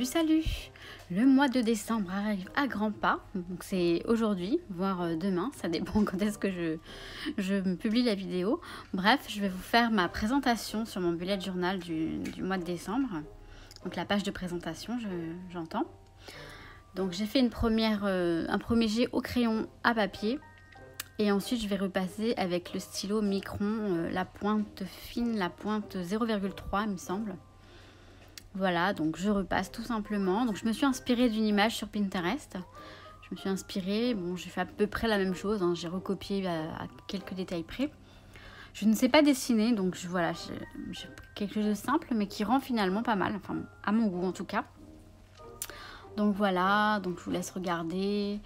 Salut! Le mois de décembre arrive à grands pas, donc c'est aujourd'hui, voire demain, ça dépend quand est-ce que je me publie la vidéo. Bref, je vais vous faire ma présentation sur mon bullet journal du mois de décembre, donc la page de présentation, j'entends. Donc j'ai fait un premier jet au crayon à papier, et ensuite je vais repasser avec le stylo Micron, la pointe fine, la pointe 0,3 il me semble. Voilà, donc je repasse tout simplement. Donc je me suis inspirée d'une image sur Pinterest. Je me suis inspirée, bon j'ai fait à peu près la même chose, hein. J'ai recopié à quelques détails près. Je ne sais pas dessiner, donc voilà, j'ai quelque chose de simple, mais qui rend finalement pas mal, enfin à mon goût en tout cas. Donc voilà, donc je vous laisse regarder.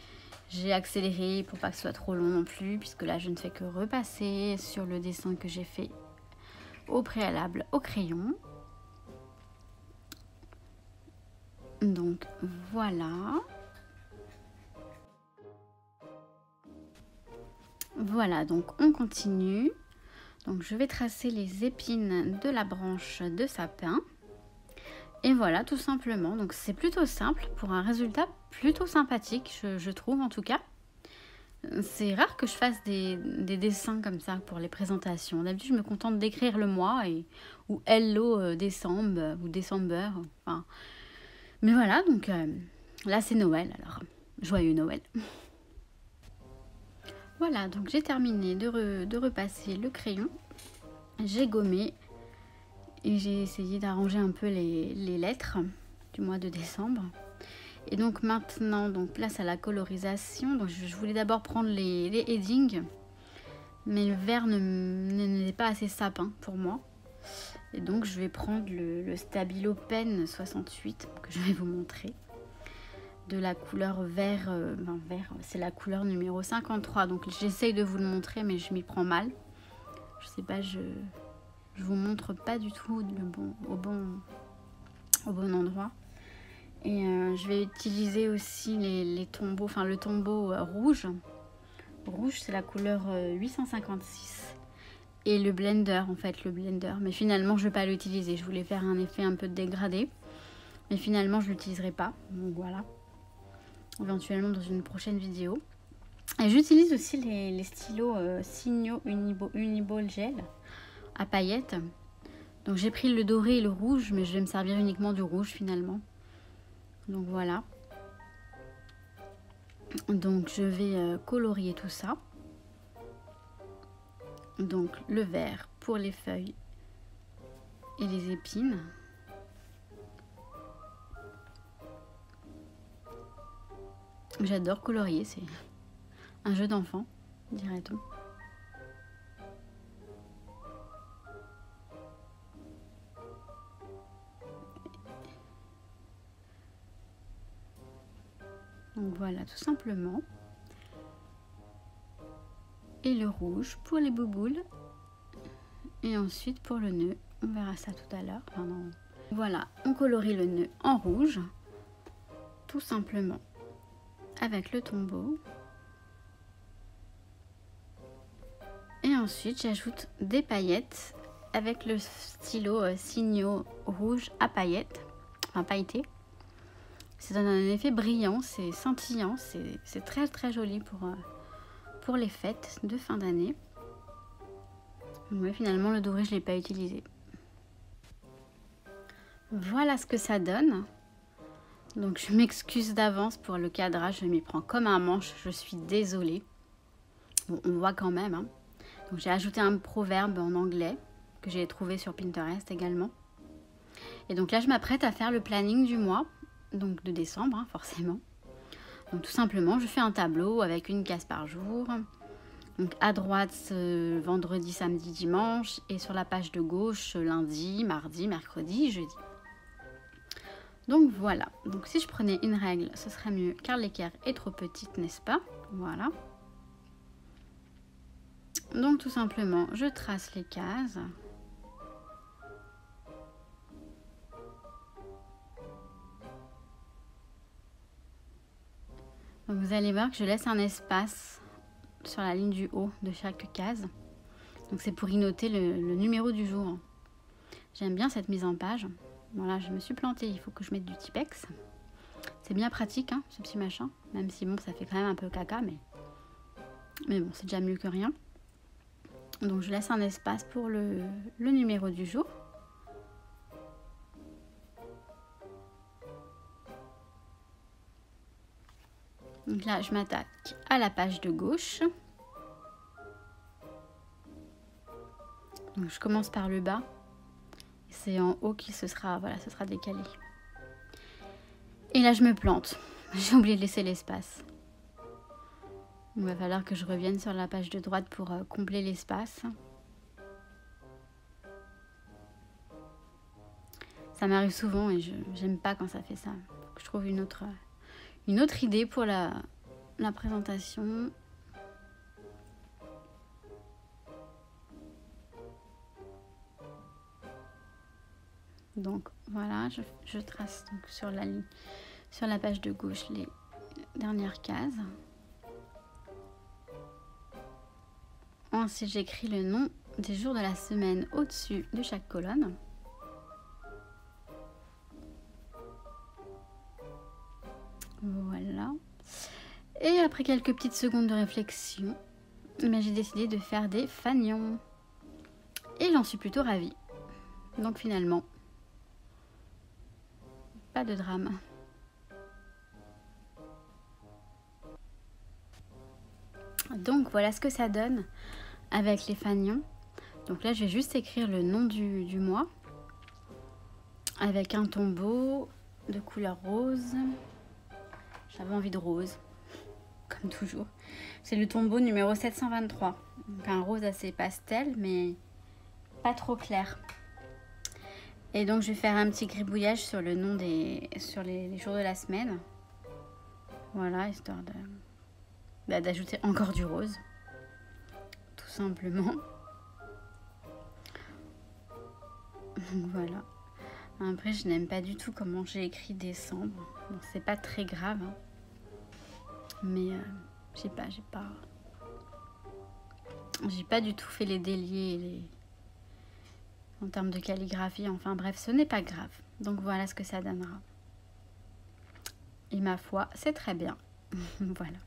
J'ai accéléré pour pas que ce soit trop long non plus, puisque là je ne fais que repasser sur le dessin que j'ai fait au préalable au crayon. Donc voilà. Voilà, donc on continue. Donc je vais tracer les épines de la branche de sapin. Et voilà, tout simplement. Donc c'est plutôt simple pour un résultat plutôt sympathique, je trouve en tout cas. C'est rare que je fasse des dessins comme ça pour les présentations. D'habitude, je me contente d'écrire le mois ou Hello décembre ou December. Enfin, mais voilà, donc là c'est Noël, alors joyeux Noël. Voilà, donc j'ai terminé de repasser le crayon. J'ai gommé et j'ai essayé d'arranger un peu les lettres du mois de décembre. Et donc maintenant, donc place à la colorisation. Donc je voulais d'abord prendre les headings, mais le vert n'est pas assez sapin pour moi. Et donc je vais prendre le Stabilo Pen 68 que je vais vous montrer. De la couleur vert, c'est la couleur numéro 53. Donc j'essaye de vous le montrer, mais je m'y prends mal. Je sais pas, je vous montre pas du tout au bon endroit. Et je vais utiliser aussi les tombeaux, enfin le tombeau rouge. Rouge, c'est la couleur 856. Et le blender, en fait, le blender. Mais finalement, je ne vais pas l'utiliser. Je voulais faire un effet un peu dégradé. Mais finalement, je ne l'utiliserai pas. Donc voilà. Éventuellement dans une prochaine vidéo. Et j'utilise aussi les stylos Signo Uniball Gel à paillettes. Donc j'ai pris le doré et le rouge, mais je vais me servir uniquement du rouge finalement. Donc voilà. Donc je vais colorier tout ça. Donc le vert pour les feuilles et les épines. J'adore colorier, c'est un jeu d'enfant, dirait-on. Donc voilà, tout simplement. Et le rouge pour les bouboules. Et ensuite pour le nœud, on verra ça tout à l'heure. Voilà, on colorie le nœud en rouge, tout simplement, avec le tombeau. Et ensuite, j'ajoute des paillettes avec le stylo Signo rouge à paillettes, enfin pailleté. Ça donne un effet brillant, c'est scintillant, c'est très très joli pour les fêtes de fin d'année. Mais finalement, le doré, je ne l'ai pas utilisé. Voilà ce que ça donne. Donc, je m'excuse d'avance pour le cadrage. Je m'y prends comme un manche. Je suis désolée. Bon, on voit quand même. Hein. Donc, j'ai ajouté un proverbe en anglais que j'ai trouvé sur Pinterest également. Et donc là, je m'apprête à faire le planning du mois. Donc, de décembre, hein, forcément. Donc, tout simplement, je fais un tableau avec une case par jour. Donc à droite, vendredi, samedi, dimanche. Et sur la page de gauche, lundi, mardi, mercredi, jeudi. Donc voilà. Donc si je prenais une règle, ce serait mieux car l'équerre est trop petite, n'est-ce pas? Voilà. Donc tout simplement, je trace les cases. Donc vous allez voir que je laisse un espace sur la ligne du haut de chaque case. Donc c'est pour y noter le numéro du jour. J'aime bien cette mise en page. Voilà, je me suis plantée, il faut que je mette du Tipex. C'est bien pratique, hein, ce petit machin. Même si bon, ça fait quand même un peu caca, mais bon, c'est déjà mieux que rien. Donc je laisse un espace pour le numéro du jour. Donc là, je m'attaque à la page de gauche. Donc je commence par le bas. C'est en haut qui ce sera décalé. Et là, je me plante. J'ai oublié de laisser l'espace. Il va falloir que je revienne sur la page de droite pour combler l'espace. Ça m'arrive souvent et j'aime pas quand ça fait ça. Faut que je trouve une autre idée pour la présentation. Donc voilà, je trace donc sur la page de gauche les dernières cases. Ensuite, j'écris le nom des jours de la semaine au-dessus de chaque colonne. Voilà. Et après quelques petites secondes de réflexion, j'ai décidé de faire des fanions. Et j'en suis plutôt ravie. Donc finalement, pas de drame. Donc voilà ce que ça donne avec les fanions. Donc là, je vais juste écrire le nom du mois avec un tombeau de couleur rose. J'avais envie de rose, comme toujours. C'est le tombeau numéro 723. Donc un rose assez pastel, mais pas trop clair. Et donc je vais faire un petit gribouillage sur le nom sur les jours de la semaine. Voilà, histoire d'ajouter encore du rose. Tout simplement. Donc voilà. Après, je n'aime pas du tout comment j'ai écrit décembre. Bon, c'est pas très grave, hein. Mais j'ai pas du tout fait les déliés en termes de calligraphie. Enfin bref, ce n'est pas grave. Donc voilà ce que ça donnera. Et ma foi, c'est très bien. Voilà.